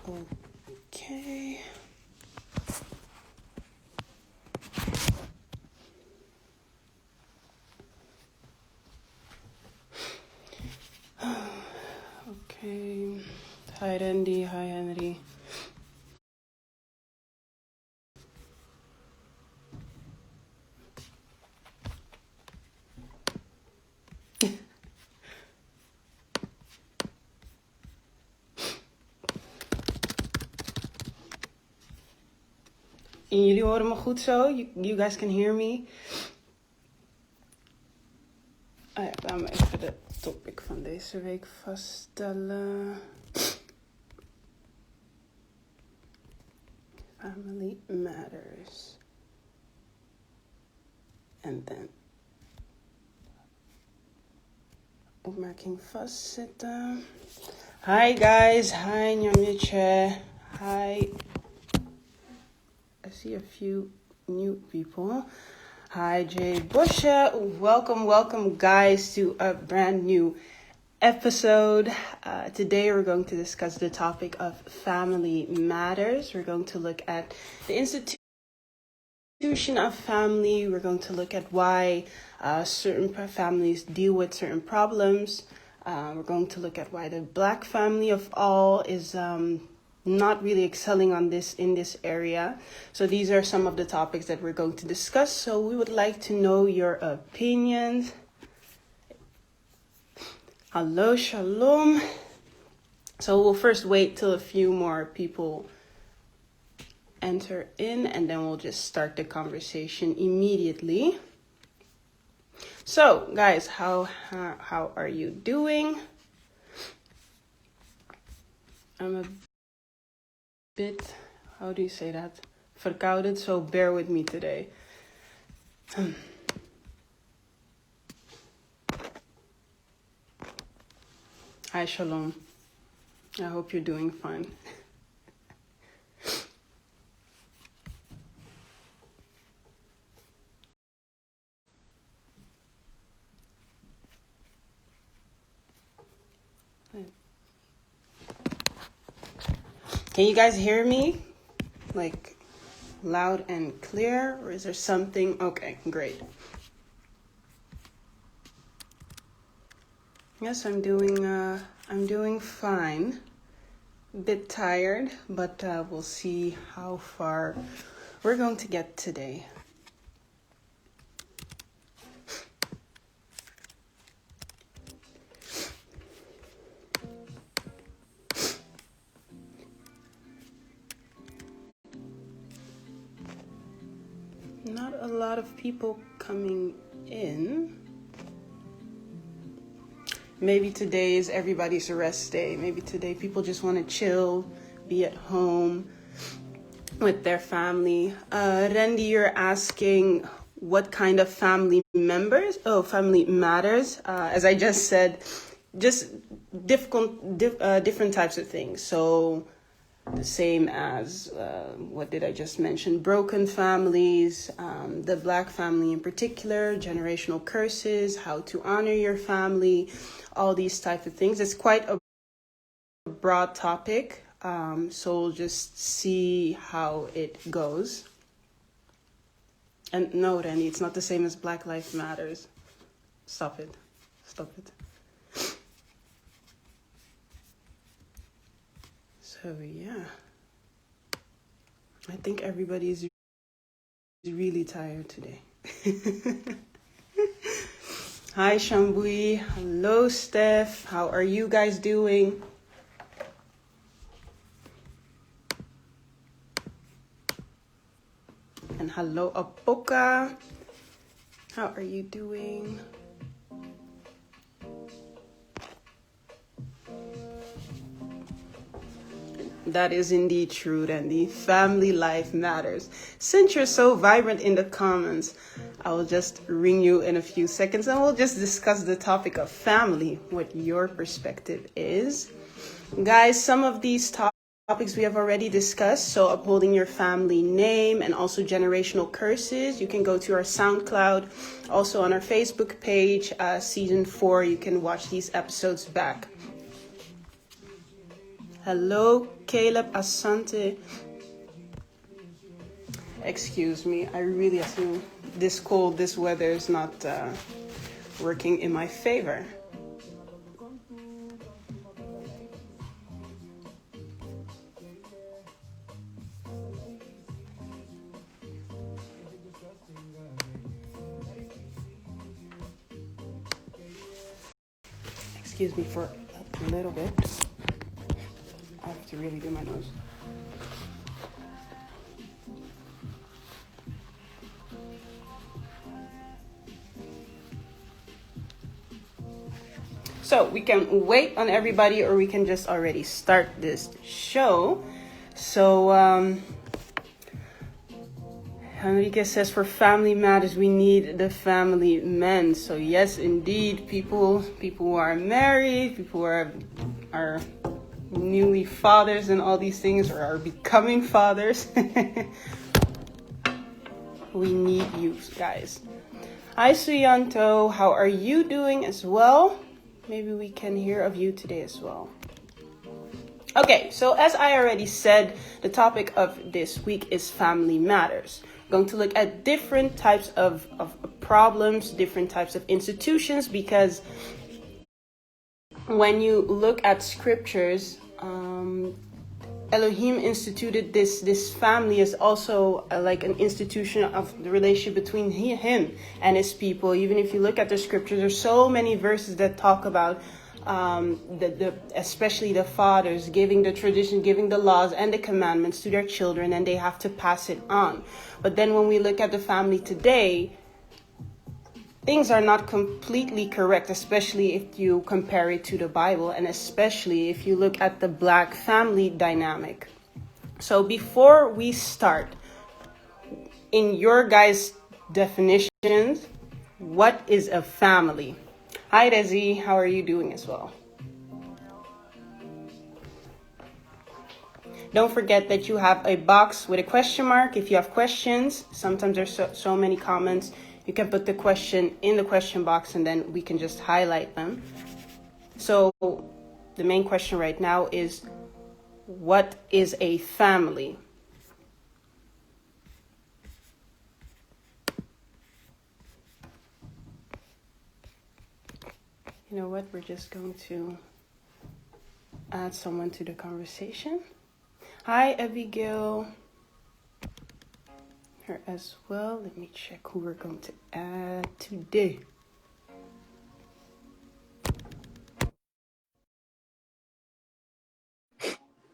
Okay. Okay. Hi, Randy. Hi, Henry. En jullie horen me goed zo? You guys can hear me? Ah ja, laten we even de topic van deze week vaststellen. Family matters. En dan opmerking vastzetten. Hi guys, hi Nyamyeche. Hi. I see a few new people. Hi Jay Busha. Welcome guys to a brand new episode. Today we're going to discuss the topic of family matters. We're going to look at the institution of family. We're going to look at why certain families deal with certain problems. We're going to look at why the black family of all is not really excelling in this area. So these are some of the topics that we're going to discuss. So we would like to know your opinions. Hello, shalom. So we'll first wait till a few more people enter in, and then we'll just start the conversation immediately. So, guys, how are you doing? I'm a bit, how do you say that? Verkouden, so bear with me today. Hi, shalom. I hope you're doing fine. Can you guys hear me? Like loud and clear? Or is there something? Okay, great. Yes, I'm doing fine. A bit tired, but we'll see how far we're going to get today. Not a lot of people coming in. Maybe today is everybody's rest day. Maybe today people just want to chill, be at home with their family. Randy, you're asking what kind of family members? Oh, family matters. As I just said, just different types of things. So the same as, what did I just mention? Broken families, the black family in particular, generational curses, how to honor your family, all these types of things. It's quite a broad topic, so we'll just see how it goes. And no, Randy, it's not the same as Black Lives Matters. Stop it. So yeah, I think everybody is really tired today. Hi Shambui, hello Steph, how are you guys doing? And hello Apoka, how are you doing? That is indeed true, Randy. Family life matters. Since you're so vibrant in the comments, I will just ring you in a few seconds and we'll just discuss the topic of family, what your perspective is. Guys, some of these topics we have already discussed. So upholding your family name and also generational curses. You can go to our Soundcloud, also on our Facebook page, season 4. You can watch these episodes back. Hello, Caleb Asante. Excuse me, I really assume this cold, this weather is not working in my favor. Excuse me for a little bit. I have to really do my nose. So we can wait on everybody, or we can just already start this show. So Enrique says, for family matters, we need the family men. So yes, indeed, people who are married, people who are newly fathers and all these things, or are becoming fathers. We need you guys. Hi, Suyanto. How are you doing as well? Maybe we can hear of you today as well. Okay, so as I already said, the topic of this week is family matters. We're going to look at different types of problems, different types of institutions, because when you look at scriptures, Elohim instituted this family as also like an institution of the relationship between him and his people. Even if you look at the scriptures, there's so many verses that talk about especially the fathers giving the tradition, giving the laws and the commandments to their children, and they have to pass it on. But then when we look at the family today, things are not completely correct, especially if you compare it to the Bible, and especially if you look at the black family dynamic. So before we start, in your guys' definitions, what is a family? Hi, Desi. How are you doing as well? Don't forget that you have a box with a question mark if you have questions. Sometimes there's so many comments. You can put the question in the question box and then we can just highlight them. So the main question right now is, what is a family? You know what? We're just going to add someone to the conversation. Hi, Abigail. Her as well. Let me check who we're going to add today.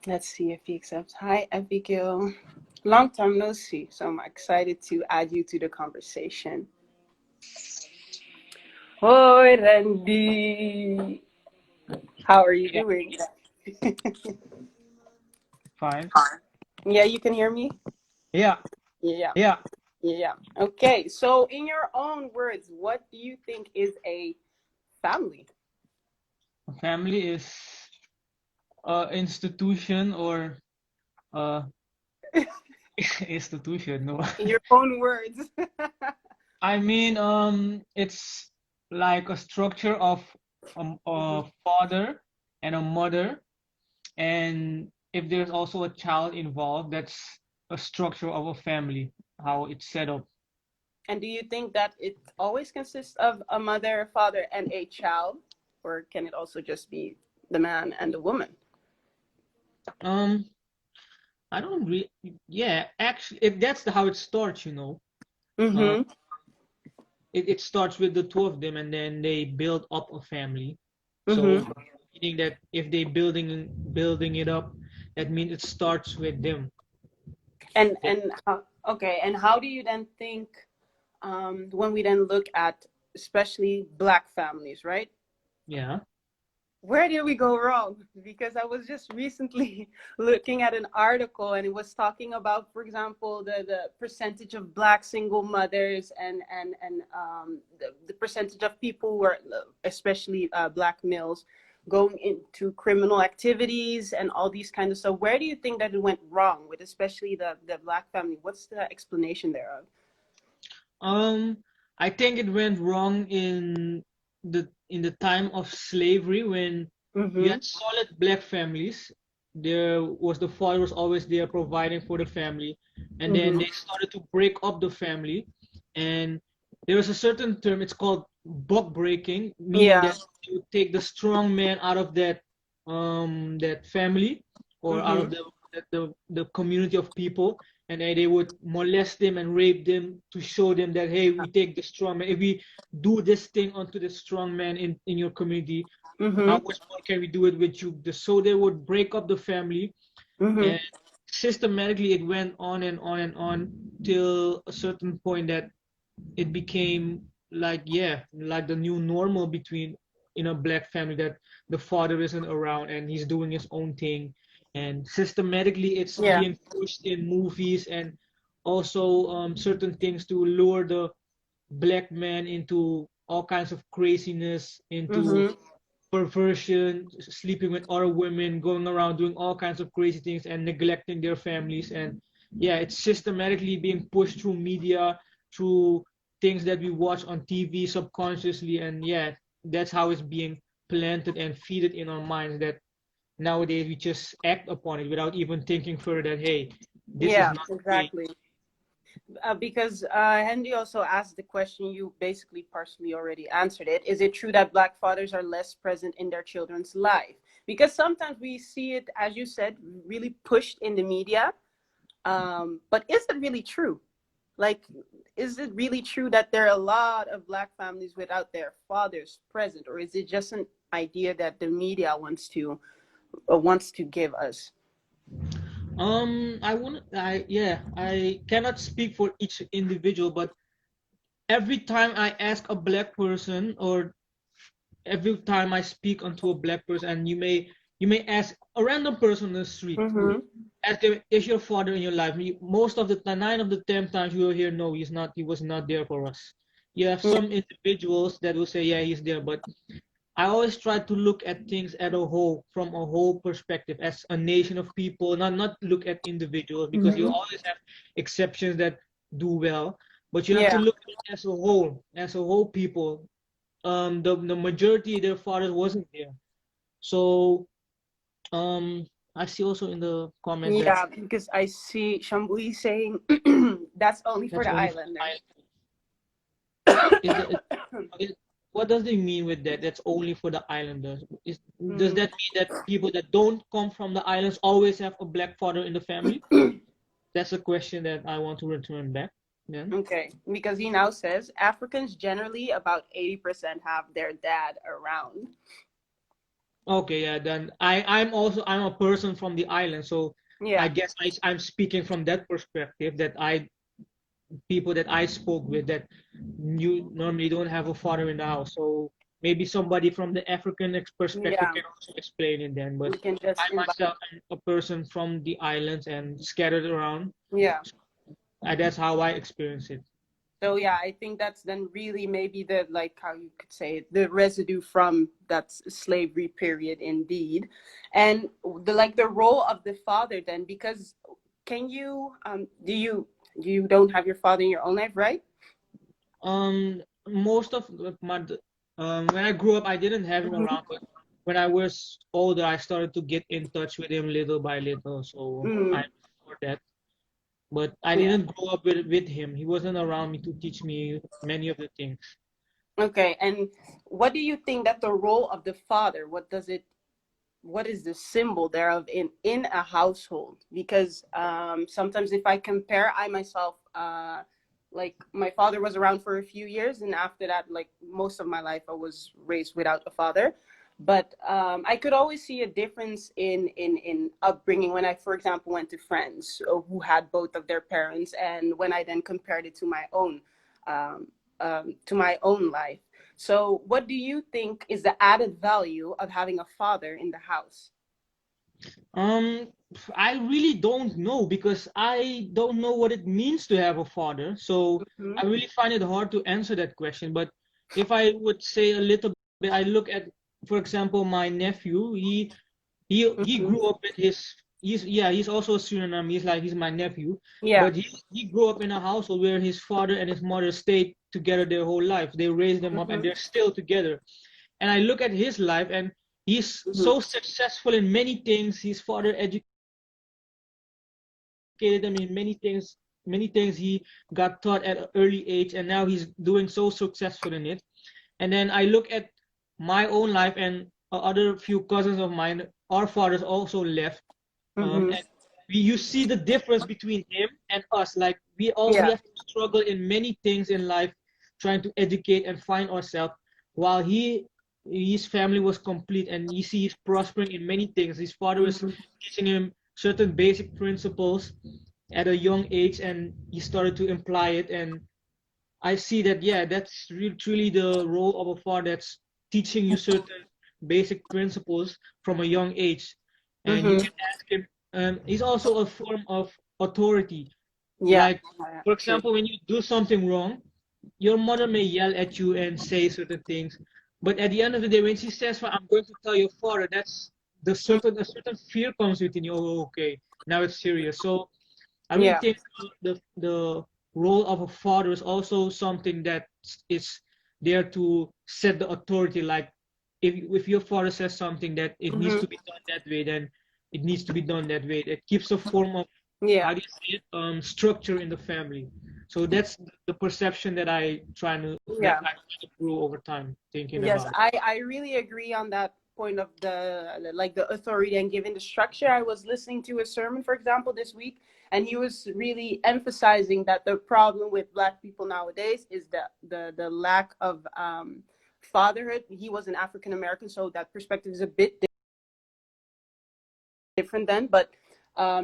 Let's see if he accepts. Hi, Abigail. Long time no see, so I'm excited to add you to the conversation. Hoi, Randy. How are you doing? Fine. Yeah, you can hear me? Yeah. Yeah. Yeah. Yeah. Okay, so in your own words, what do you think is a family? A family is a institution or a institution. No. In your own words. I mean, it's like a structure of a father and a mother, and if there's also a child involved, that's a structure of a family, how it's set up. And do you think that it always consists of a mother, a father, and a child? Or can it also just be the man and the woman? Um, I don't really, yeah, actually, if that's how it starts, uh, Mm-hmm. it starts with the two of them and then they build up a family. So Mm-hmm. meaning that if they building it up, that means it starts with them. And how, okay, and how do you then think when we then look at especially black families, right? Yeah. Where did we go wrong? Because I was just recently looking at an article and it was talking about, for example, the percentage of black single mothers and the percentage of people who are, especially black males, going into criminal activities and all these kind of stuff. Where do you think that it went wrong with especially the black family? What's the explanation thereof? Um, I think it went wrong in the time of slavery when you Mm-hmm. had solid black families the father was always there providing for the family, and then Mm-hmm. they started to break up the family, and there was a certain term, it's called buck breaking, meaning Yeah. that you take the strong man out of that family, or out Mm-hmm. of the community of people, and then they would molest them and rape them to show them that, hey, we take the strong man. If we do this thing onto the strong man in your community, how Mm-hmm. much more can we do it with you? So they would break up the family, Mm-hmm. and systematically it went on and on and on till a certain point that it became like, yeah, like the new normal between in a black family, that the father isn't around and he's doing his own thing, and systematically it's Yeah. being pushed in movies, and also certain things to lure the black man into all kinds of craziness, into Mm-hmm. perversion, sleeping with other women, going around doing all kinds of crazy things and neglecting their families. And yeah, it's systematically being pushed through media, through things that we watch on TV subconsciously. And yeah, that's how it's being planted and feeded in our minds, that nowadays we just act upon it without even thinking further that, hey, this is Yeah, not okay. exactly. Because Henry also asked the question, you basically partially already answered it. Is it true that black fathers are less present in their children's life? Because sometimes we see it, as you said, really pushed in the media. But is it really true? Like, is it really true that there are a lot of black families without their fathers present, or is it just an idea that the media wants to give us? I cannot speak for each individual, but every time I ask a black person, or every time I speak onto a black person, and you may ask a random person on the street, Mm-hmm. ask them, is your father in your life? Most of the 9 of the 10 times you will hear, no, he was not there for us. You have some individuals that will say, yeah, he's there, but I always try to look at things at a whole, from a whole perspective, as a nation of people, not look at individuals, because you Mm-hmm. always have exceptions that do well, but you have to Yeah. look at it as a whole people. The majority, their fathers wasn't there. So um, I see also in the comment that Yeah, because I see Shambui saying that's only for that's the only for the islanders. island. Is that is, what does it mean with that? That's only for the islanders. Does Mm. that mean that people that don't come from the islands always have a black father in the family? That's a question that I want to return back then. Okay, because he now says Africans generally about 80% have their dad around. Okay, yeah, then I'm a person from the island, so I Yeah, guess I'm speaking from that perspective, that I people that I spoke with, that you normally don't have a father in the house. So maybe somebody from the African perspective yeah, can also explain it then. But we can just I invite. myself am a person from the islands and scattered around. Yeah. That's how I experience it. So yeah, I think that's then really maybe the, like, how you could say it, the residue from that slavery period indeed. And the role of the father then, because can you you don't have your father in your own life, right? Most of my when I grew up, I didn't have him around, but when I was older, I started to get in touch with him little by little. So Mm, I'm for that. But I yeah. didn't grow up with him. He wasn't around me to teach me many of the things. Okay. And what do you think that the role of the father, what is the symbol thereof in a household? Because sometimes if I compare, I myself, like, my father was around for a few years, and after that, like, most of my life I was raised without a father. But I could always see a difference in upbringing when I, for example, went to friends who had both of their parents, and when I then compared it um, to my own life. So, what do you think is the added value of having a father in the house? Um, I really don't know, because I don't know what it means to have a father. So Hmm. I really find it hard to answer that question. But if I would say a little bit, I look at, for example, my nephew. He Hmm. grew up with his. He's also a Suriname. He's my nephew, Yeah. but he grew up in a household where his father and his mother stayed together their whole life. They raised them up, and Hmm. they're still together. And I look at his life, and He's Mm-hmm. so successful in many things. His father educated him in many things he got taught at an early age, and now he's doing so successful in it. And then I look at my own life and other few cousins of mine, our fathers also left. Mm-hmm. And you see the difference between him and us. Like we Yeah. have to struggle in many things in life, trying to educate and find ourselves, while his family was complete, and you see he's prospering in many things. His father was Mm-hmm. teaching him certain basic principles at a young age, and he started to imply it. And I see that, yeah, that's truly the role of a father, that's teaching you certain basic principles from a young age. And you Mm-hmm. can ask him, he's also a form of authority. Yeah. Like, Yeah. for True. example, when you do something wrong, your mother may yell at you and say certain things, but at the end of the day, when she says, "Well, I'm going to tell your father," that's a certain fear comes within you. Oh, okay, now it's serious. So I really Yeah. think the role of a father is also something that is there to set the authority. Like, if your father says something that it needs Mm-hmm. to be done that way, then it needs to be done that way. It keeps a form of, Yeah. how do you say it, structure in the family. So that's the perception that Yeah. I try to grow over time, thinking Yes, about it. I really agree on that point of the like the authority and giving the structure. I was listening to a sermon, for example, this week, and he was really emphasizing that the problem with Black people nowadays is the lack of fatherhood. He was an African American, so that perspective is a bit different then, but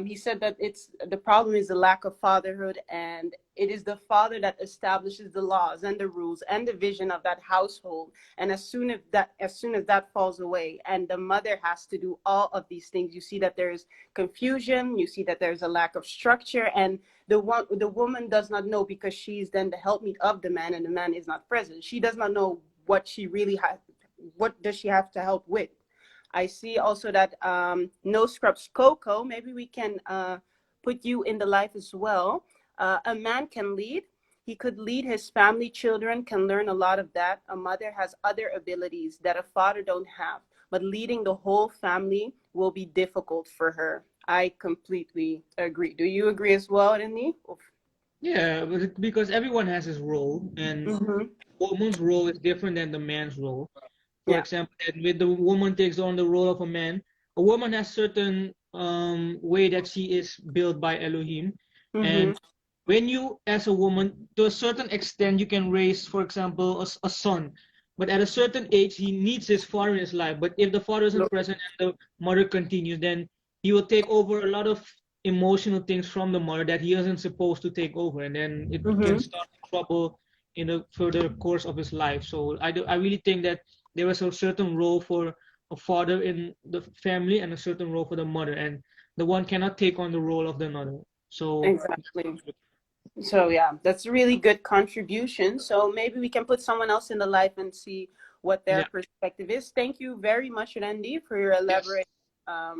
he said that it's the problem is the lack of fatherhood, and it is the father that establishes the laws and the rules and the vision of that household. And as soon as that falls away and the mother has to do all of these things, you see that there's confusion, you see that there's a lack of structure, and the woman does not know, because she's then the helpmeet of the man and the man is not present. She does not know what she really has, what does she have to help with. I see also that No Scrubs Coco, maybe we can put you in the life as well. A man can lead. He could lead his family. Children can learn a lot of that. A mother has other abilities that a father don't have. But leading the whole family will be difficult for her. I completely agree. Do you agree as well, Renee? Yeah, because everyone has his role, and Mm-hmm. woman's role is different than the man's role. For Yeah. example, that when the woman takes on the role of a woman has certain way that she is built by Elohim. Mm-hmm. And when you, as a woman, to a certain extent, you can raise, for example, a son. But at a certain age, he needs his father in his life. But if the father isn't present and the mother continues, then he will take over a lot of emotional things from the mother that he isn't supposed to take over, and then it can Mm-hmm. start trouble in the further course of his life. So I really think that there was a certain role for a father in the family and a certain role for the mother, and the one cannot take on the role of the another. So Exactly. So yeah, that's a really good contribution. So maybe we can put someone else in the life and see what their yeah, perspective is. Thank you very much, Randy, for your yes, elaborate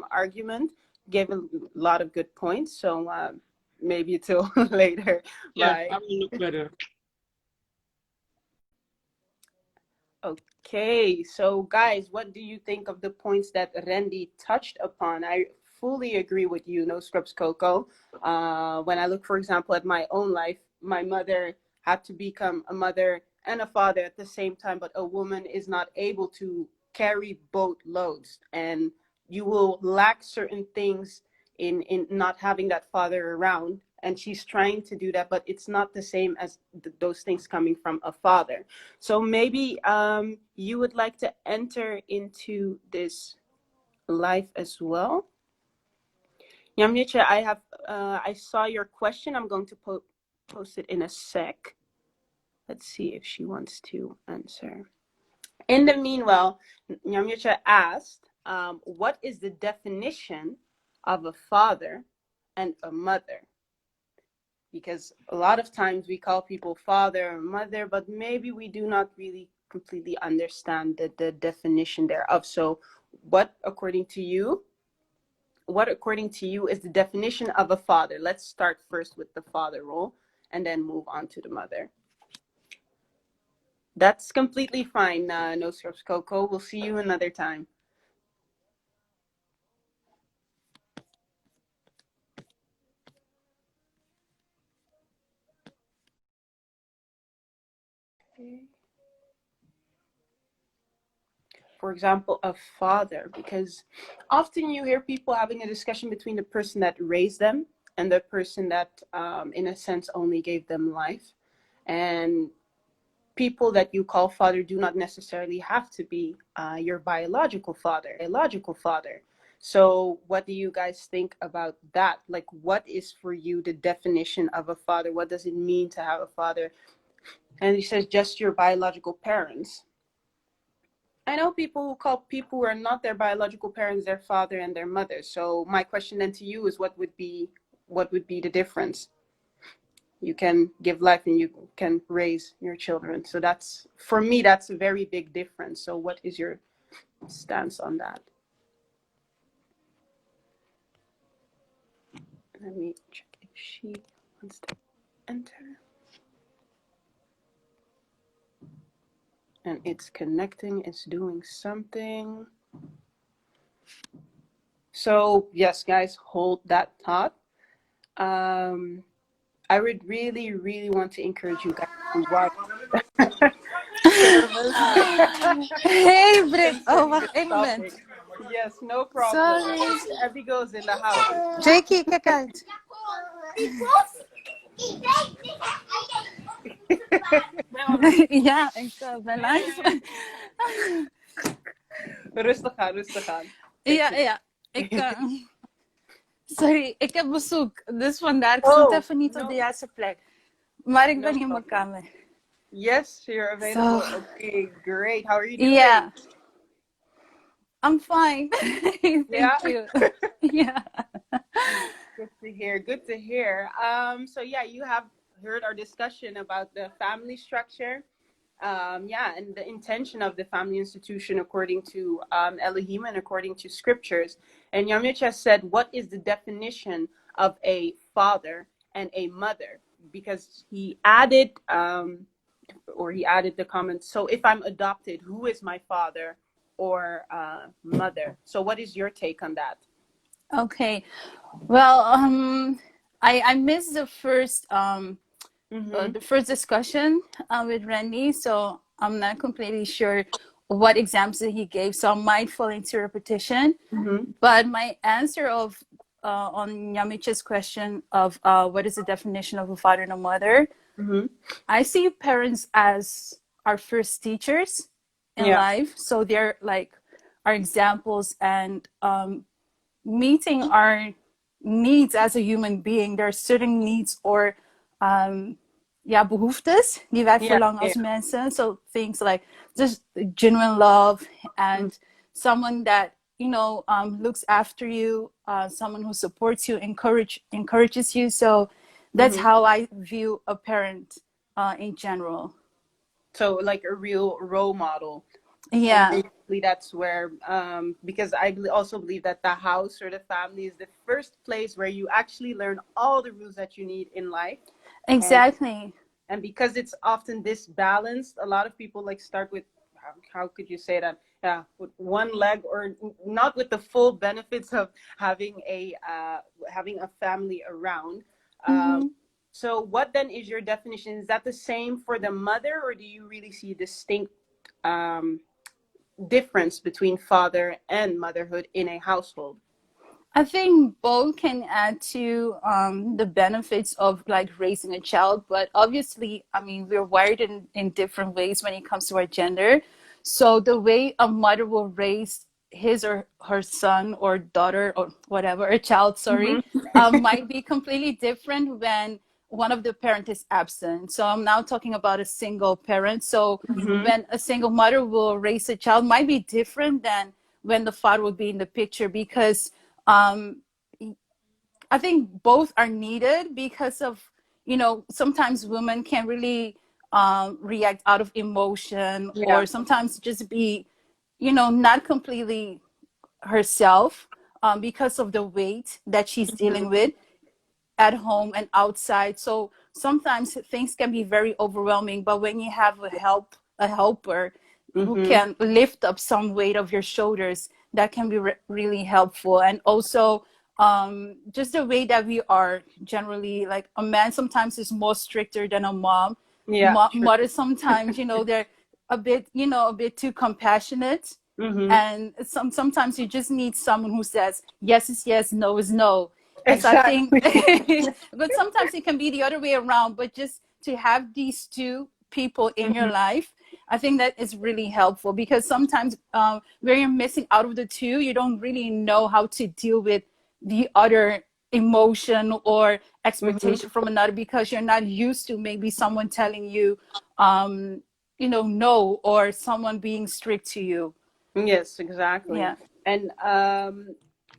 argument. Gave a lot of good points. So maybe till later. yeah, Bye. I will look better. Okay, so guys, what do you think of the points that Randy touched upon? I fully agree with you, No Scrubs Coco. When I look, for example, at my own life, my mother had to become a mother and a father at the same time, but a woman is not able to carry both loads, and you will lack certain things in not having that father around. And she's trying to do that, but it's not the same as those things coming from a father. So maybe you would like to enter into this live as well. Yamnicha, I saw your question. I'm going to post it in a sec. Let's see if she wants to answer. In the meanwhile, Yamnicha asked, what is the definition of a father and a mother? Because a lot of times we call people father or mother, but maybe we do not really completely understand the definition thereof. So what according to you is the definition of a father? Let's start first with the father role and then move on to the mother. That's completely fine. No Scrubs Coco. We'll see you another time. Okay. For example, a father, because often you hear people having a discussion between the person that raised them and the person that, in a sense, only gave them life. And people that you call father do not necessarily have to be your biological father. So, what do you guys think about that? Like, what is for you the definition of a father? What does it mean to have a father? And he says, just your biological parents. I know people who call people who are not their biological parents their father and their mother. So my question then to you is, what would be the difference? You can give life and you can raise your children. So that's, for me, that's a very big difference. So what is your stance on that? Let me check if she wants to enter. And it's connecting, it's doing something. So yes, guys, hold that thought. I would really, really want to encourage you guys to watch service. Hey, Brit. Oh, Concerning wacht this één moment. topic. Yes, no problem. Sorry. Abby goes in the house. Jakey, kijk uit. Ja, ik ben live. Rustig aan, rustig aan. Ja. Sorry, ik heb bezoek. Dus vandaar, ik Oh, stond even niet op no. de juiste plek. Maar ik No ben in mijn problem. kamer. Yes, you're available. So, Okay, great. How are you doing? yeah. I'm fine. Yeah. Thank you. Yeah. Good to hear. Good to hear. So yeah, you have heard our discussion about the family structure. Yeah, and the intention of the family institution according to Elohim and according to scriptures. And Yamicha said, what is the definition of a father and a mother? Because he added, he added the comment, so if I'm adopted, who is my father or mother? So what is your take on that? Okay. Well, I missed the first discussion with Randy, so I'm not completely sure what examples he gave, so I might fall into repetition. But my answer of on Yamicha's question of what is the definition of a father and a mother, I see parents as our first teachers in life, so they're like our examples and meeting our needs as a human being. There are certain needs or behoeftes die wij verlangen als mensen. So things like just genuine love and someone that looks after you, someone who supports you, encourages you. So that's how I view a parent in general. So like a real role model. Yeah. And basically that's where, because I also believe that the house or the family is the first place where you actually learn all the rules that you need in life. Exactly. And because it's often disbalanced, a lot of people like start with, how could you say that? Yeah, with one leg, or not with the full benefits of having a family around. So what then is your definition? Is that the same for the mother, or do you really see a distinct difference between father and motherhood in a household? I think both can add to the benefits of like raising a child, but obviously, I mean, we're wired in different ways when it comes to our gender. So the way a mother will raise his or her son or daughter or whatever, a child, sorry, might be completely different when one of the parent is absent. So I'm now talking about a single parent. So when a single mother will raise a child might be different than when the father would be in the picture, because I think both are needed because of, sometimes women can really react out of emotion or sometimes just be, not completely herself because of the weight that she's dealing with at home and outside. So sometimes things can be very overwhelming, but when you have a helper who can lift up some weight of your shoulders, that can be really helpful. And also just the way that we are generally, like a man sometimes is more stricter than a mom. Yeah, true. Mothers sometimes, they're a bit, a bit too compassionate. Mm-hmm. And sometimes you just need someone who says yes is yes, no is no. And so I think, Exactly. but sometimes it can be the other way around. But just to have these two people in your Mm-hmm. life, I think that is really helpful, because sometimes where you're missing out of the two, you don't really know how to deal with the other emotion or Mm-hmm. expectation from another, because you're not used to maybe someone telling you, no, or someone being strict to you. Yes, exactly. Yeah. And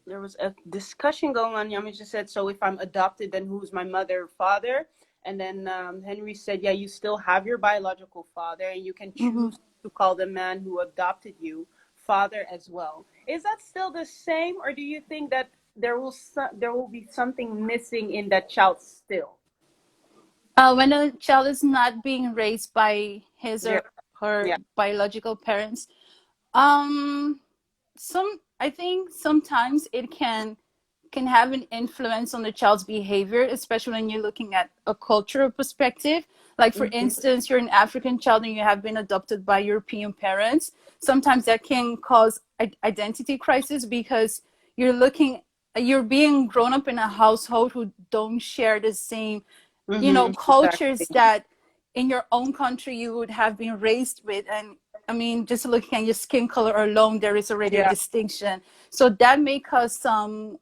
there was a discussion going on. Yami just said, so if I'm adopted, then who's my mother or father? And then Henry said, yeah, you still have your biological father, and you can Mm-hmm. choose to call the man who adopted you father as well. Is that still the same, or do you think that there will be something missing in that child still? When a child is not being raised by his Yeah, or her yeah. biological parents, um, I think sometimes it can have an influence on the child's behavior, especially when you're looking at a cultural perspective. Like, for Mm-hmm. instance, you're an African child and you have been adopted by European parents. Sometimes that can cause identity crisis, because you're being grown up in a household who don't share the same, Mm-hmm. cultures Exactly. that in your own country you would have been raised with. And I mean, just looking at your skin color alone, there is already a Yeah, distinction. So that may cause some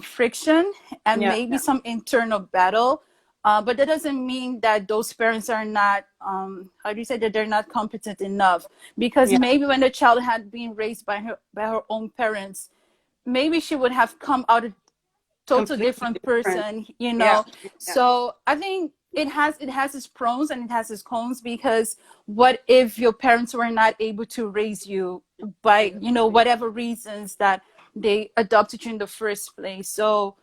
friction and yeah, maybe yeah, some internal battle. But that doesn't mean that those parents are not, how do you say, that they're not competent enough? Because yeah. maybe when the child had been raised by her own parents, maybe she would have come out a total Completely different different. person. Yeah, yeah, So I think it has its pros and it has its cons, because what if your parents were not able to raise you by, exactly. whatever reasons that they adopted you in the first place? So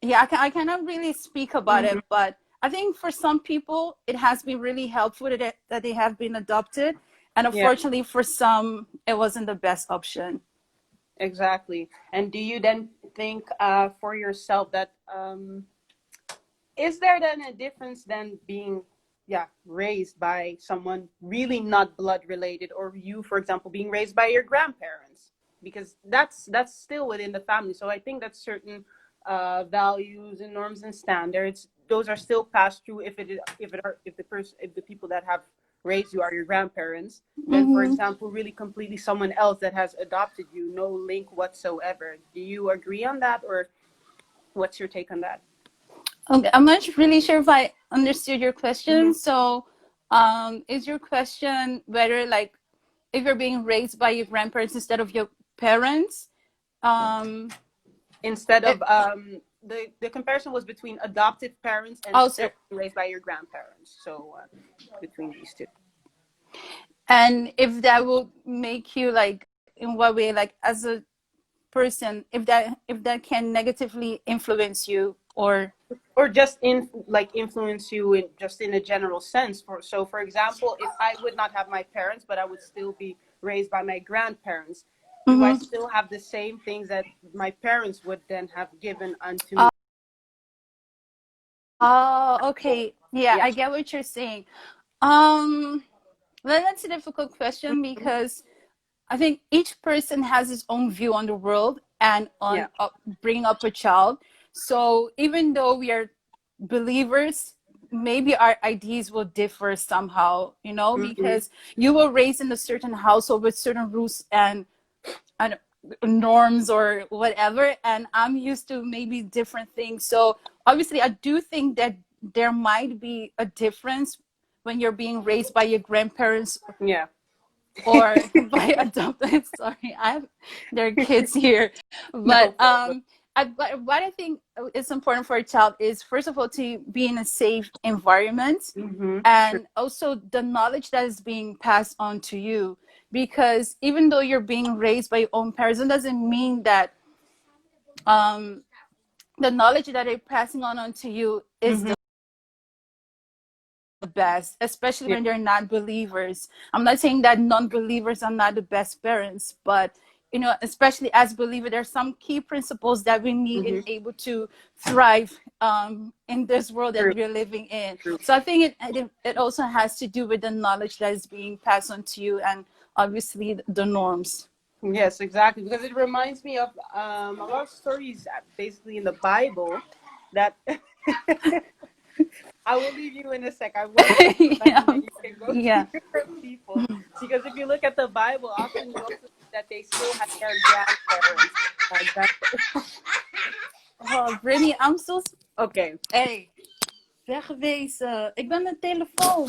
yeah, I cannot really speak about Hmm. it, but I think for some people it has been really helpful that they have been adopted, and Yeah, unfortunately for some it wasn't the best option. exactly. And do you then think for yourself that is there then a difference than being, yeah, raised by someone really not blood related, or you, for example, being raised by your grandparents? Because that's still within the family. So I think that certain values and norms and standards, those are still passed through if the people that have raised you are your grandparents. Then, for Mm-hmm. example, really completely someone else that has adopted you, no link whatsoever. Do you agree on that, or what's your take on that? Okay, I'm not really sure if I understood your Hmm. question. So, is your question whether, like, if you're being raised by your grandparents instead of your parents? Um, Instead it, of the comparison was between adoptive parents and still also, being raised by your grandparents. So between these two. and if that will make you, like, in what way, like, as a person, if that can negatively influence you, or Or just in like influence you in just in a general sense. For example, if I would not have my parents but I would still be raised by my grandparents, do I mm-hmm. still have the same things that my parents would then have given unto me? Oh, okay, yeah, Yeah. I get what you're saying. Um, well, that's a difficult question, Mhm. because I think each person has his own view on the world and Yeah. on bringing up a child. So even though we are believers, maybe our ideas will differ somehow, Hmm. because you were raised in a certain household with certain rules and norms or whatever, and I'm used to maybe different things. So obviously, I do think that there might be a difference when you're being raised by your grandparents Yeah. or by adopted. Sorry, I have there are kids here, No but problem. what I think is important for a child is, first of all, to be in a safe environment, Hmm. True. and also the knowledge that is being passed on to you. Because even though you're being raised by your own parents, it doesn't mean that um, the knowledge that they're passing on to you is Hmm. the best, especially Yeah. when they're not believers. I'm not saying that non-believers are not the best parents, but you know, especially as believers, there's some key principles that we need in Mm-hmm. able to thrive in this world that True. we're living in. True. So I think it also has to do with the knowledge that is being passed on to you, and obviously the norms. Yes, exactly. Because it reminds me of a lot of stories, basically in the Bible, that I will leave you in a sec. I want to let Yeah. you know you can go to Yeah. your people, because if you look at the Bible, often you also see that they still have their grandparents. Oh, Brittany, I'm so. Okay, Hey, wegwezen. Ik ben mijn telefoon.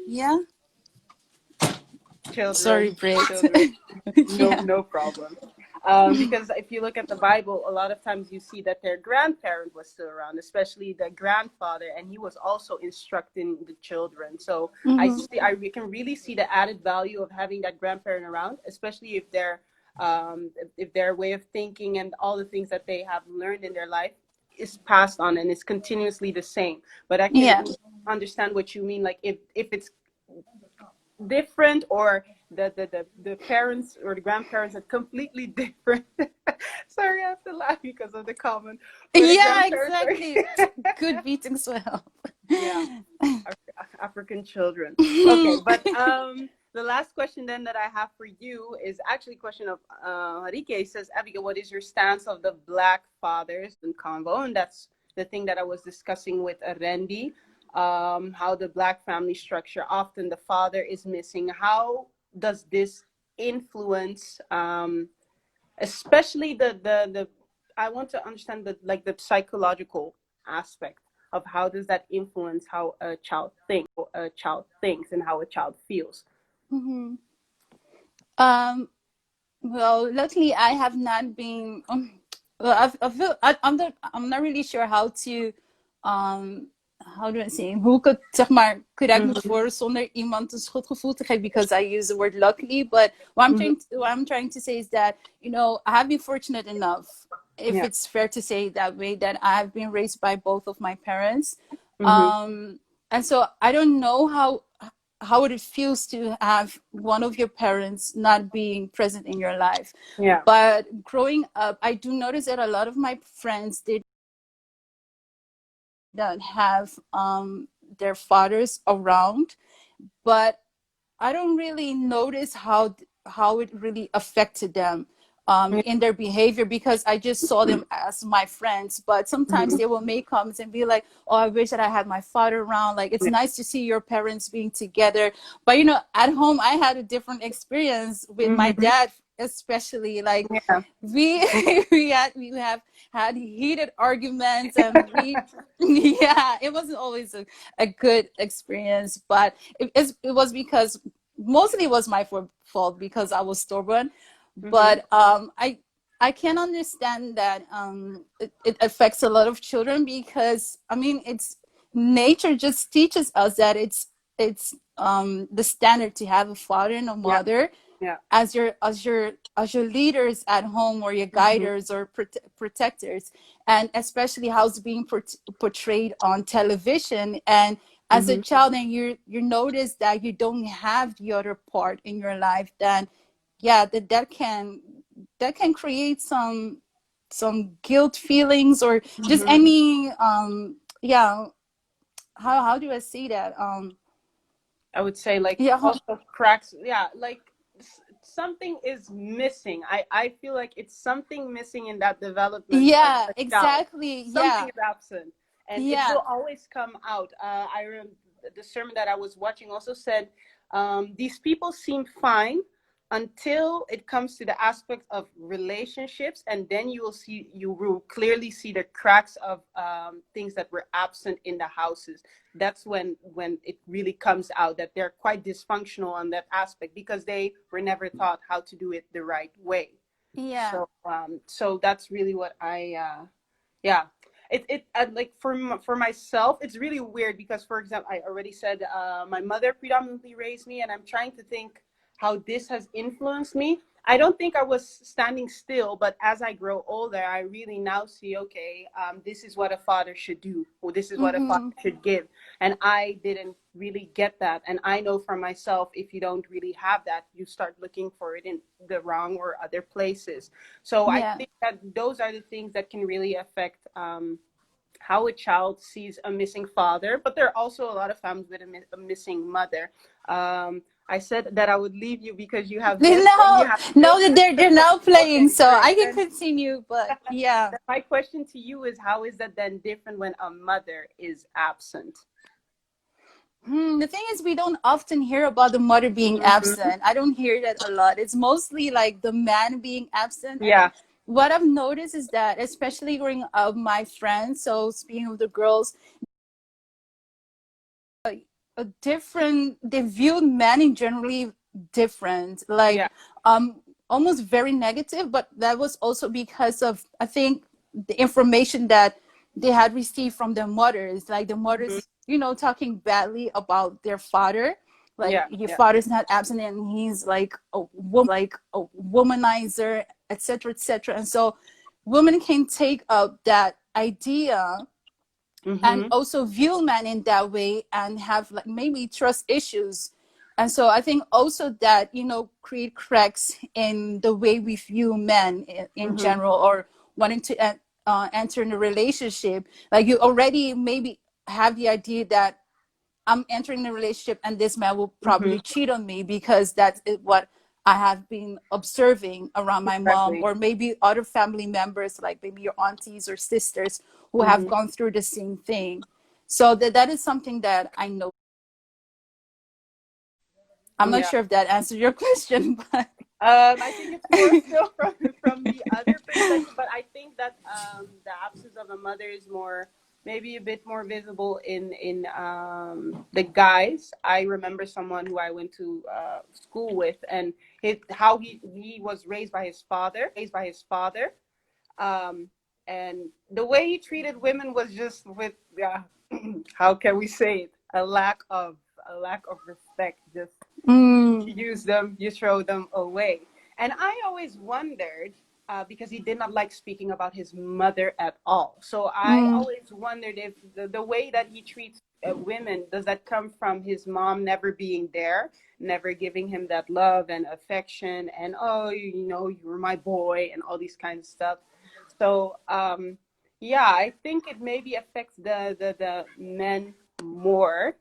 Ja? Sorry, children, Brit. children. No, Yeah. no problem. Because if you look at the Bible, a lot of times you see that their grandparent was still around, especially the grandfather, and he was also instructing the children. So Mm-hmm. we can really see the added value of having that grandparent around, especially if their way of thinking and all the things that they have learned in their life is passed on and is continuously the same. But I can Yeah. understand what you mean, like if it's different, or the parents or the grandparents are completely different. Sorry, I have to laugh because of the comment. Where the Yeah, grandparents exactly. are Good beatings well. yeah, African children. Okay, but the last question then that I have for you is actually a question of Harike. Says, Abigail, what is your stance of the Black fathers in convo? And that's the thing that I was discussing with Randy. How the Black family structure, often the father is missing. How does this influence, especially the I want to understand the psychological aspect of how does that influence how a child thinks and how a child feels. Mm-hmm. Um, well, luckily I have not been. Well, I feel I'm not really sure um, how do I say, hoe ik het zeg maar correct moet Mm-hmm. worden zonder iemand een schuldgevoel te geven, because I use the word luckily. But Mm-hmm. what I'm trying to say is that, you know, I have been fortunate enough, if Yeah. it's fair to say it that way, that I have been raised by both of my parents. Mm-hmm. And so I don't know how it feels to have one of your parents not being present in your life. Yeah. But growing up, I do notice that a lot of my friends did not have their fathers around, but I don't really notice how it really affected them in their behavior, because I just saw them as my friends. But sometimes Mm-hmm. they will make comments and be like, "Oh, I wish that I had my father around. Like, it's Yeah. nice to see your parents being together." But you know, at home, I had a different experience with my Mm-hmm. dad, especially. Like, Yeah. we we have had heated arguments, and we yeah, it wasn't always a good experience, but it was because mostly it was my fault because I was stubborn. Mm-hmm. But I can understand that it affects a lot of children, because I mean, it's nature just teaches us that it's the standard to have a father and a Yeah. mother Yeah. as your leaders at home, or your Mm-hmm. guiders or protectors, and especially how it's being portrayed on television. And as a Mm-hmm. child, and you notice that you don't have the other part in your life, then yeah, that can create some guilt feelings, or just Mm-hmm. any yeah, how do I say that, I would say like yeah, also cracks. Yeah, like something is missing. I feel like it's something missing in that development of yeah, a child. exactly, Something yeah, is absent, and it yeah, will always come out. The sermon that I was watching also said these people seem fine until it comes to the aspect of relationships, and then you will clearly see the cracks of things that were absent in the houses. That's when it really comes out that they're quite dysfunctional on that aspect because they were never taught how to do it the right way. yeah, So that's really what I yeah. It like for myself, it's really weird because, for example, I already said my mother predominantly raised me, and I'm trying to think how this has influenced me. I don't think I was standing still, but as I grow older, I really now see, okay, this is what a father should do, or this is what a father Mm-hmm. should give. And I didn't really get that. And I know for myself, if you don't really have that, you start looking for it in the wrong or other places. So I Yeah. think that those are the things that can really affect how a child sees a missing father, but there are also a lot of families with a missing mother. I said that I would leave you because you have guests and you No, have no, children. they're now playing, Okay, so I great. can continue. But yeah. Then my question to you is, how is that then different when a mother is absent? The thing is, we don't often hear about the mother being Mm-hmm. absent. I don't hear that a lot. It's mostly like the man being absent. And Yeah. what I've noticed is that, especially growing up, my friends, so speaking of the girls, a different, they viewed men in generally different, like Yeah. um almost very negative. But that was also because of, I think, the information that they had received from their mothers, like the Mm-hmm. mothers, talking badly about their father, like Yeah. your Yeah. father's not absent and he's like a womanizer, etc., etc. And so women can take up that idea and Mm-hmm. also view men in that way and have like maybe trust issues. And so I think also that, create cracks in the way we view men in Mm-hmm. general, or wanting to enter in a relationship. Like you already maybe have the idea that I'm entering a relationship and this man will Mm-hmm. probably cheat on me, because that's what I have been observing around my mom, Exactly. or maybe other family members, like maybe your aunties or sisters who have Mm-hmm. gone through the same thing. So that is something that I know. I'm not Yeah. sure if that answered your question, but I think it's more still from the other perspective, but I think that the absence of a mother is more, maybe a bit more visible in the guys. I remember someone who I went to school with, and how he was raised by his father, um, and the way he treated women was just with how can we say it, a lack of respect. Just mm, you use them, you throw them away. And I always wondered, because he did not like speaking about his mother at all. So I mm, always wondered if the way that he treats women, does that come from his mom never being there, never giving him that love and affection, and oh, you were my boy, and all these kinds of stuff. So yeah, I think it maybe affects the men more.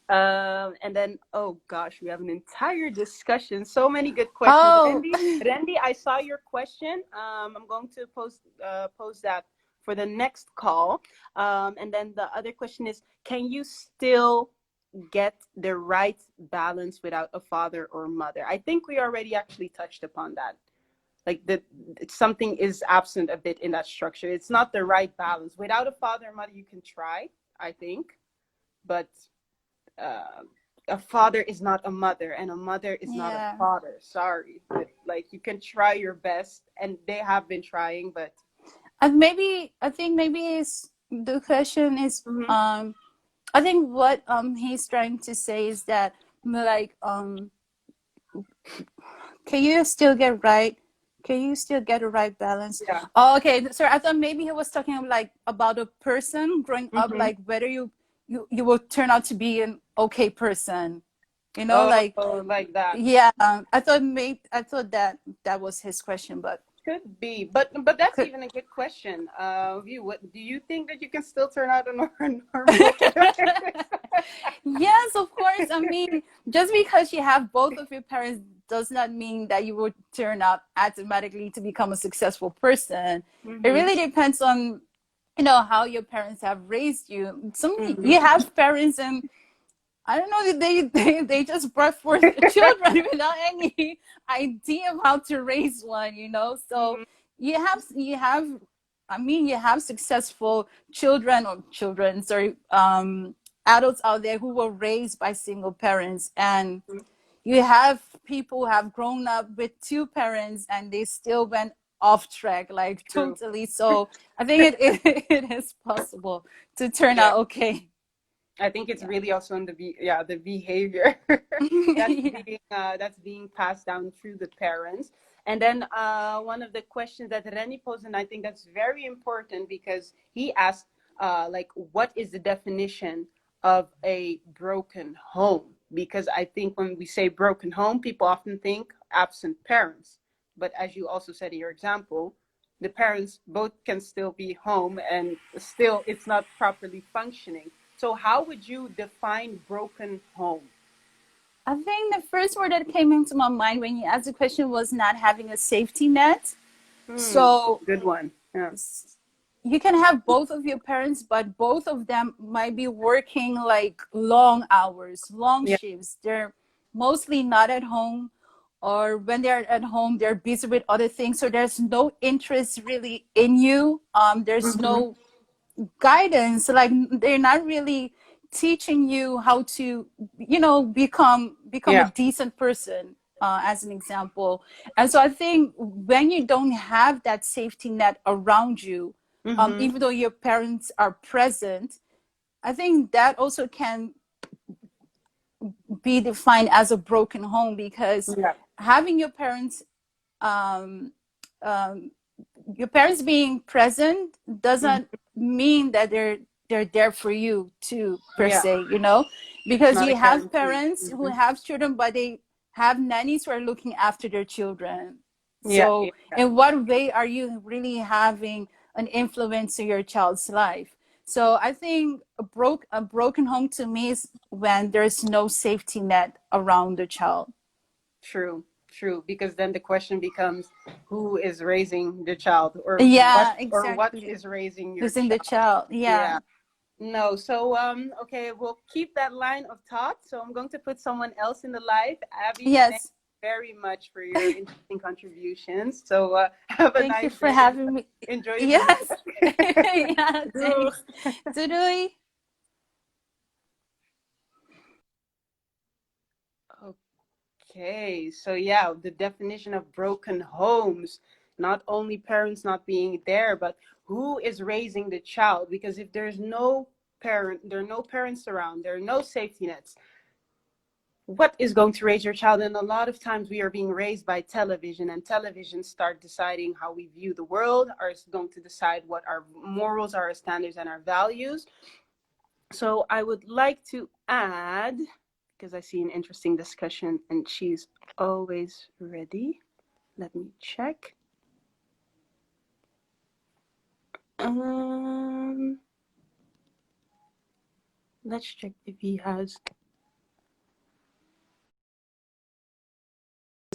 And then, oh gosh, we have an entire discussion. So many good questions. oh, Randy, I saw your question. I'm going to post that for the next call. And then the other question is, can you still get the right balance without a father or mother? I think we already actually touched upon that. Like that, something is absent a bit in that structure. It's not the right balance. Without a father or mother, you can try, I think, but uh, a father is not a mother and a mother is not a yeah. father. Sorry, but like you can try your best, and they have been trying, but And maybe, I think maybe is the question is, mm-hmm. I think what he's trying to say is that, like, can you still get right? Can you still get a right balance? Yeah. Oh, okay. So I thought maybe he was talking like about a person growing up, Mm-hmm. like whether you will turn out to be an okay person, Oh, like, like that. yeah. I thought that was his question, but Could be, but that's could. even a good question. You, what do you think that you can still turn out a normal person? Yes, of course. I mean, just because you have both of your parents does not mean that you will turn out automatically to become a successful person. It Mm-hmm. really depends on, how your parents have raised you. Some, Mm-hmm. you have parents, and I don't know, they just brought forth children without any idea of how to raise one. So Mm-hmm. you have I mean, you have successful children, sorry, adults out there who were raised by single parents, and you have people who have grown up with two parents and they still went off track, like True. totally. So I think it is possible to turn Yeah. out okay. I think it's Yeah. really also in the behavior Yeah. that's being passed down through the parents. And then one of the questions that Rennie posed, and I think that's very important because he asked, like, what is the definition of a broken home? Because I think when we say broken home, people often think absent parents. But as you also said in your example, the parents both can still be home and still it's not properly functioning. So how would you define broken home? I think the first word that came into my mind when you asked the question was not having a safety net. So Good one. Yeah. you can have both of your parents, but both of them might be working like long hours, long Yeah. shifts. They're mostly not at home, or when they're at home, they're busy with other things. So there's no interest really in you. There's Mm-hmm. no guidance, like they're not really teaching you how to become a Yeah. decent person, as an example. And so I think when you don't have that safety net around you, Mm-hmm. even though your parents are present, I think that also can be defined as a broken home, because Yeah. having um, um, your parents being present Mm-hmm. doesn't mean that they're there for you too, per Yeah. se, because Not a you have guarantee. parents who Mm-hmm. have children, but they have nannies who are looking after their children. Yeah. Yeah. So in what way are you really having an influence in your child's life? So I think a broken home to me is when there's no safety net around the child. True. True. Because then the question becomes, who is raising the child, Yeah, or what exactly. is raising your Who's in the child? child? Yeah. Yeah. No, so okay, we'll keep that line of thought. So I'm going to put someone else in the live. Abby, thank Yes. you very much for your interesting contributions. So have a Thank you nice for day. having me. Enjoy the Yes. weekend. Yeah, Doei. thanks. Doei. Okay, so yeah, the definition of broken homes, not only parents not being there, but who is raising the child? Because if there's no parent, there are no parents around, there are no safety nets, what is going to raise your child? And a lot of times we are being raised by television, and television start deciding how we view the world, are going to decide what our morals, our standards, and our values. So I would like to add, because I see an interesting discussion and she's always ready. Let me check. Um, let's check if he has.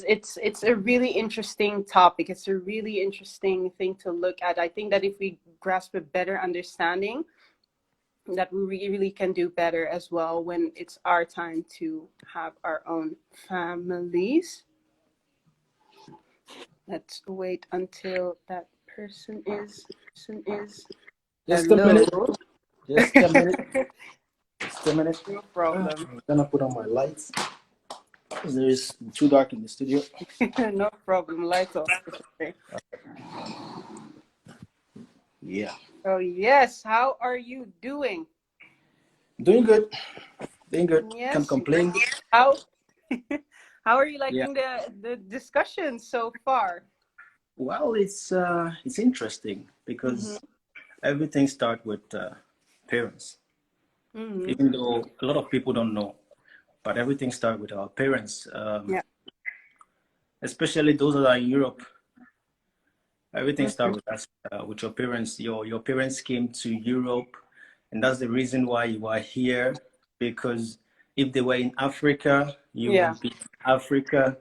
It's a really interesting topic. It's a really interesting thing to look at. I think that if we grasp a better understanding, that we really can do better as well when it's our time to have our own families. Let's wait until that person is Just a hello. minute. Just a minute. Just a minute. No problem. I'm gonna put on my lights. It's too dark in the studio. No problem. Lights off. It's okay. Yeah. Oh yes. How are you doing? Doing good. Doing good. Can't Yes. complain. How how are you Yeah. liking the discussion so far? Well, it's interesting Mm-hmm. because everything starts with parents. Mm-hmm. Even though a lot of people don't know, but everything starts with our parents. Yeah. Especially those that are in Europe. Everything Mm-hmm. starts with us, with your parents. Your parents came to Europe, and that's the reason why you are here. Because if they were in Africa, you Yeah. would be in Africa.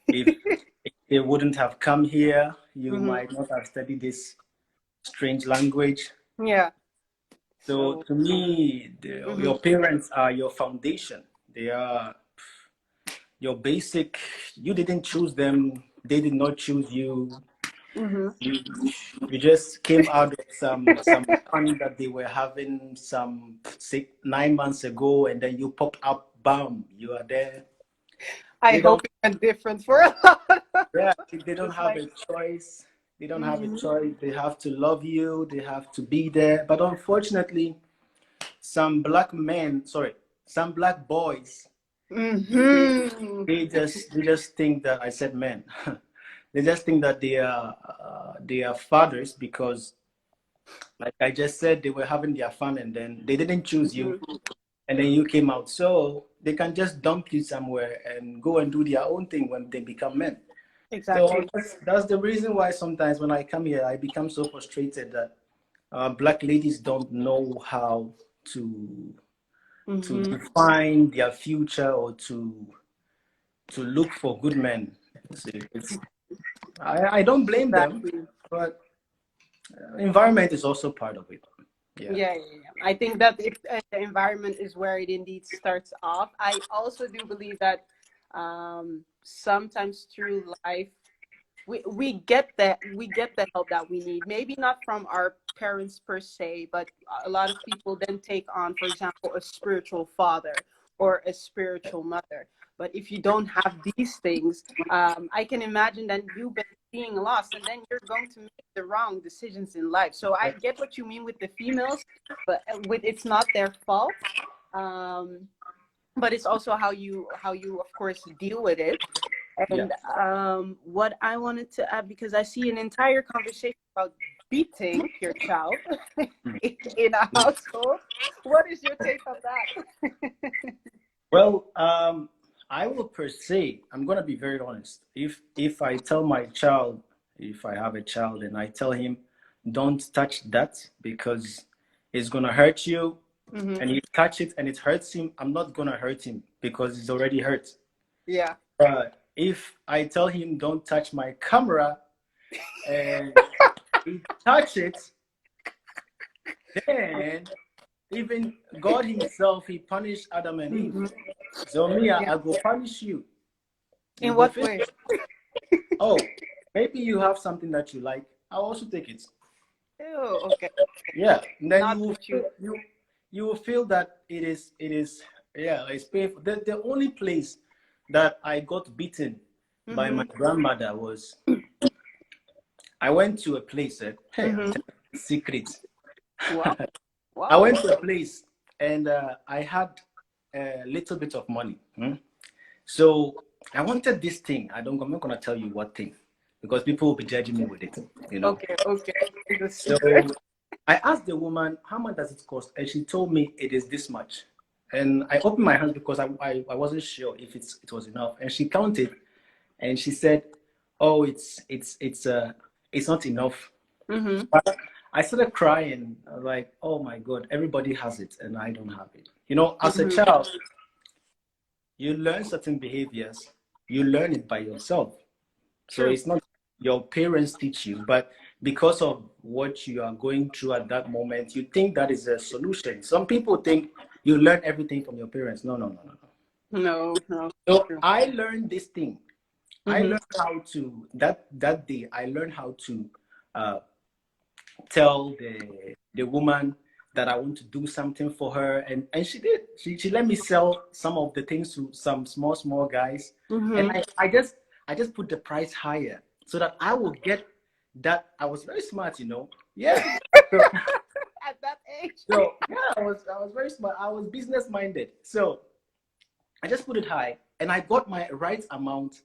If they wouldn't have come here, you Mm-hmm. might not have studied this strange language. Yeah. So So. to me, Mm-hmm. your parents are your foundation. They are your basic. You didn't choose them. They did not choose you. Mm-hmm. You, you just came out of some fun that they were having some 9 months ago, and then you pop up, bam, you are there. I They hope don't, it went different for a lot. yeah, they don't It's have like. a choice. They don't have a Mm-hmm. choice. They have to love you. They have to be there. But unfortunately, some black men, sorry, some black boys, Mm-hmm. they just think that I said men. They just think that they are fathers because, like I just said, they were having their fun and then they didn't choose you, Mm-hmm. and then you came out, so they can just dump you somewhere and go and do their own thing when they become men. So Exactly. that's the reason why sometimes when I come here, I become so frustrated that black ladies don't know how to Mm-hmm. define their future or to look for good men. See, I don't blame them, Exactly. but environment is also part of it. Yeah. Yeah, yeah, yeah. I think that the environment is where it indeed starts off. I also do believe that sometimes through life we get the help that we need. Maybe not from our parents per se, but a lot of people then take on, for example, a spiritual father or a spiritual mother. But if you don't have these things, I can imagine that you've been being lost, and then you're going to make the wrong decisions in life. So I get what you mean with the females, but with it's not their fault. Um, but it's also how you of course deal with it. Yeah. And what I wanted to add, because I see an entire conversation about beating your child in a household. What is your take on that? Well, I will per se, I'm gonna be very honest. If I tell my child, if I have a child and I tell him, don't touch that because it's gonna hurt you, Hmm. and he touch it and it hurts him, I'm not gonna hurt him because he's already hurt. Yeah. But if I tell him don't touch my camera and he touch it, then even God himself, he punished Adam and Eve. Hmm. So me, Yeah. I go punish you. You In go what feel, way? oh, maybe you have something that you like. I'll also take it. Ew, okay. Yeah. And then Not what you. you will feel that it is yeah, it's painful. The only place that I got beaten by my Hmm. grandmother was I went to a place, hey, I'm Hmm. telling you a secret. Wow. I Wow. went to a place and I had a little bit of money. So I wanted this thing. I'm not gonna tell you what thing because people will be judging me with it, you know. Okay. Okay. It's a So secret. I asked the woman, how much does it cost? And she told me it is this much. And I opened my hands because I wasn't sure if it was enough. And she counted and she said, oh, it's not enough. Hmm. But I started crying. I was like, oh my God, everybody has it and I don't have it. You know, as a Hmm. child, you learn certain behaviors, you learn it by yourself. So True. it's not your parents teach you, but because of what you are going through at that moment, you think that is a solution. Some people think you learn everything from your parents. No, no, no, no, no. No. No. So True. I learned this thing. I Hmm. learned how to that day. I learned how to uh, tell the woman that I want to do something for her, and she did. She let me sell some of the things to some small guys, and Hmm. I just put the price higher so that I will get that. I was very smart, you know. Yeah. So, At that age. so yeah, I was very smart. I was business minded. So I just put it high, and I got my right amount.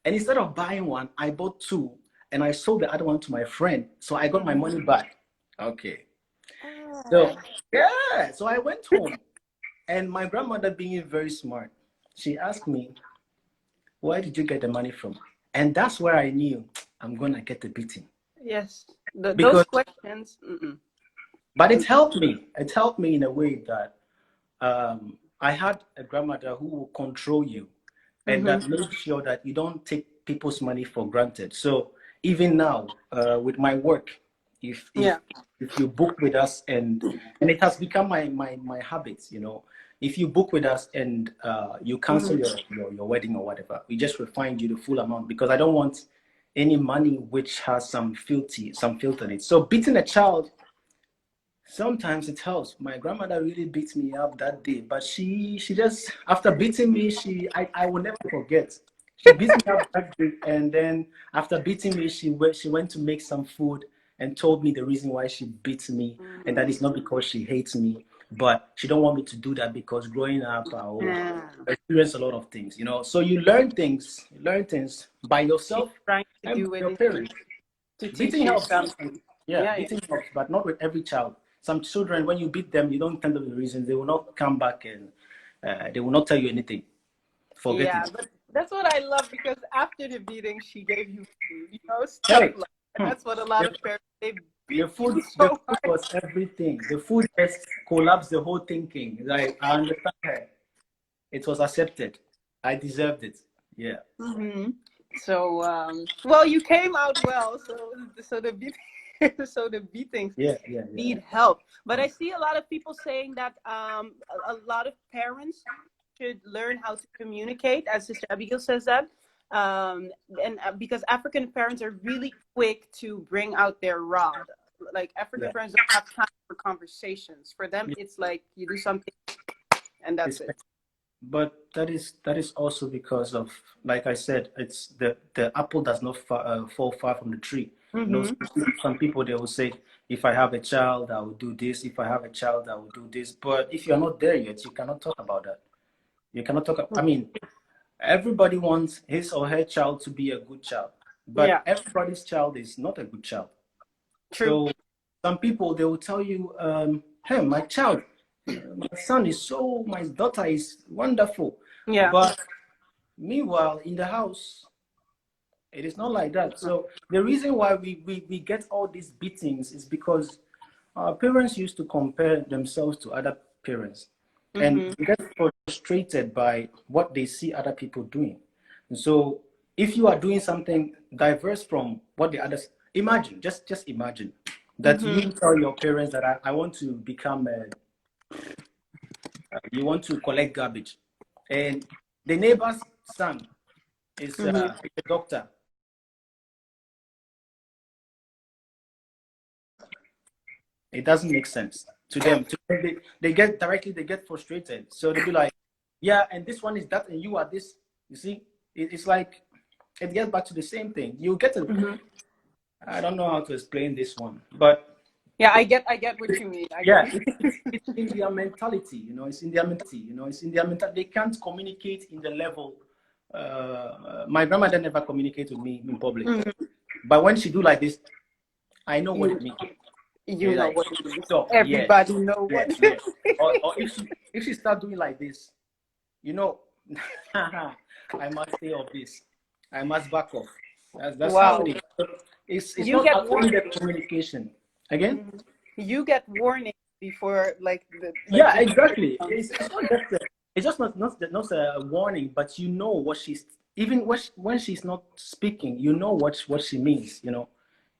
And instead of buying one, I bought two, and I sold the other one to my friend. So I got my Hmm. money back. Okay. So Ah. yeah, so I went home, and my grandmother, being very smart, she asked me, "Where did you get the money from?" And that's where I knew I'm gonna get the beating Yes. Those because, questions. Mm-mm. but it helped me. It helped me in a way that I had a grandmother who will control you, and Mm-hmm. that made sure that you don't take people's money for granted. So even now, with my work, if Yeah. if if you book with us and it has become my habit, you know, if you book with us and you cancel Mm-hmm. your wedding or whatever, we just refund you the full amount because I don't want any money which has some filth in it. So beating a child, sometimes it helps. My grandmother really beat me up that day, but she just, after beating me, I will never forget. She beat me up that day, and then after beating me, she went to make some food and told me the reason why she beat me, and that is not because she hates me, but she don't want me to do that because growing up I will experience a lot of things, you know. So you learn things by She's yourself trying to and do by it your parents. to teach Beating you helps. something. Yeah, beating helps, but not with every child. Some children, when you beat them, you don't tell them the reasons. They will not come back and they will not tell you anything. Forget Yeah, it. but that's what I love, because after the beating, she gave you food, you know, stuff Hey, like that. And that's what a lot of parents, they beat the food, you the so food hard. was everything. The food just collapsed the whole thinking. Like, I understand her. It was accepted. I deserved it. Yeah. So, well, you came out well. So the so the beatings Yeah. need help. But I see a lot of people saying that a lot of parents should learn how to communicate, as Sister Abigail says that. And because African parents are really quick to bring out their rod. Like African parents don't have time for conversations. For them, it's like you do something and that's it. But that is also because of, like I said, it's the apple does not fall far from the tree. You know, some people, they will say, if I have a child, I will do this. If I have a child, I will do this. But if you're not there yet, you cannot talk about that. You cannot talk. I mean, everybody wants his or her child to be a good child, but everybody's child is not a good child. True. So some people, they will tell you, hey, my child, my son is so, my daughter is wonderful. Yeah. But meanwhile, in the house, it is not like that. So the reason why we get all these beatings is because our parents used to compare themselves to other parents. And they get frustrated by what they see other people doing. And so if you are doing something diverse from what the others, imagine, just imagine that you tell your parents that I want to become you want to collect garbage, and the neighbor's son is a doctor. It doesn't make sense to them. They get frustrated. So they'll be like, yeah, and this one is that, and you are this. You see, it's like it gets back to the same thing. You get it. I don't know how to explain this one, but yeah, I get what you mean. It's in their mentality. You know, it's in their mentality. They can't communicate in the level. My grandmother never communicated with me in public, but when she do like this, I know what it means. You know like, what it means. So, Everybody know what it means. Or if she start doing like this, you know, I must stay off this. I must back off. That's how it is. It's You not only the communication. Again? You get warning before, like the. Yeah, exactly. It's just not a warning, but you know what she's, even when she's not speaking, you know what she means. You know.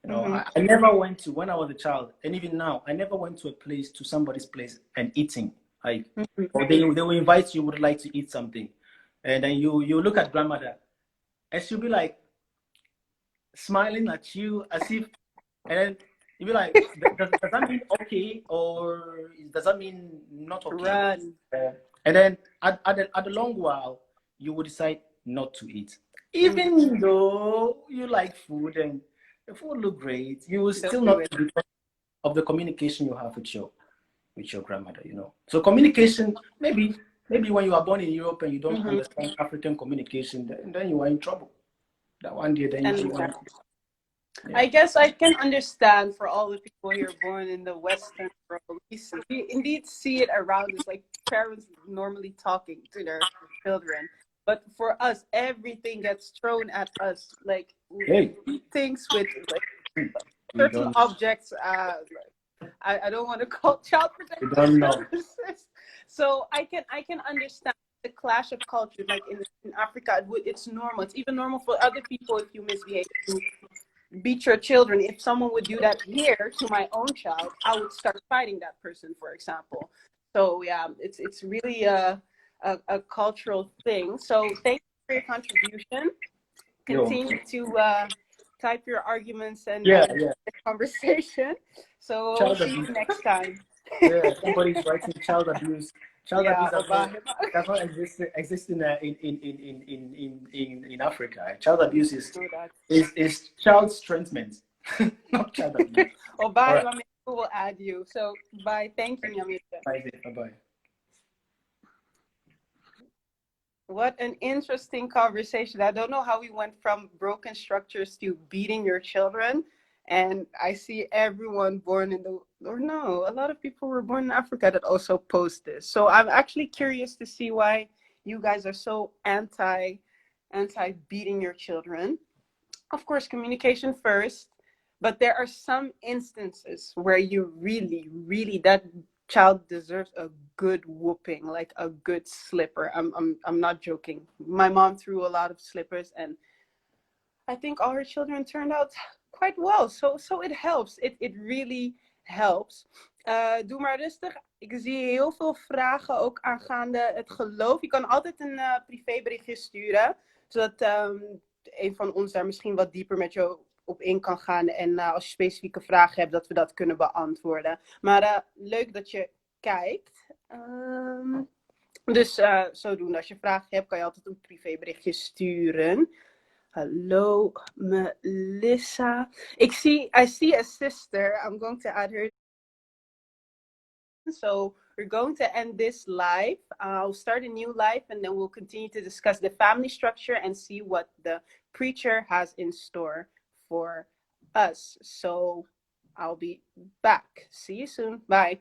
I never went to, when I was a child, and even now, I never went to somebody's place and eating. Like, or they will invite you, would like to eat something, and then you look at grandmother, and she'll be like smiling at you as if, and then you'll be like, does that mean okay, or does that mean not okay? Run. And then at the long while, you will decide not to eat, even though you like food and the food look great. You will still not, because of the communication you have with your grandmother. You know, so communication, maybe when you are born in Europe and you don't understand African communication, then you are in trouble. That one day, then you want. Yeah. I guess I can understand for all the people here born in the Western world. We indeed see it around us, like parents normally talking to their children. But for us, everything gets thrown at us. Like things with like certain objects. I don't want to call child protection services. So I can understand the clash of cultures. Like in Africa, it's normal. It's even normal for other people if you misbehave to beat your children. If someone would do that here to my own child, I would start fighting that person, for example. So yeah, it's really a cultural thing. So thank you for your contribution. Continue to type your arguments and the conversation. So we'll see you next time. Yeah, somebody's writing child abuse. Child abuse does not exist in Africa. Child abuse is child strengthening, not child abuse. Right. will add you. So bye. Thank you, Nyamita. Bye-bye. What an interesting conversation. I don't know how we went from broken structures to beating your children. And I see everyone born in the, or no, a lot of people were born in Africa that also post this. So I'm actually curious to see why you guys are so anti beating your children. Of course, communication first, but there are some instances where you really, that child deserves a good whooping, like a good slipper. I'm not joking. My mom threw a lot of slippers, and I think all her children turned out quite well. So it helps. It really helps. Doe maar rustig. Ik zie heel veel vragen ook aangaande het geloof. Je kan altijd een privéberichtje sturen, zodat een van ons daar misschien wat dieper met je op in kan gaan. En als je specifieke vragen hebt, dat we dat kunnen beantwoorden. Maar leuk dat je kijkt. Dus zodoende, als je vragen hebt, kan je altijd een privéberichtje sturen. Hello, Melissa. I see a sister. I'm going to add her. So we're going to end this live. I'll start a new live, and then we'll continue to discuss the family structure and see what the preacher has in store for us. So I'll be back. See you soon. Bye.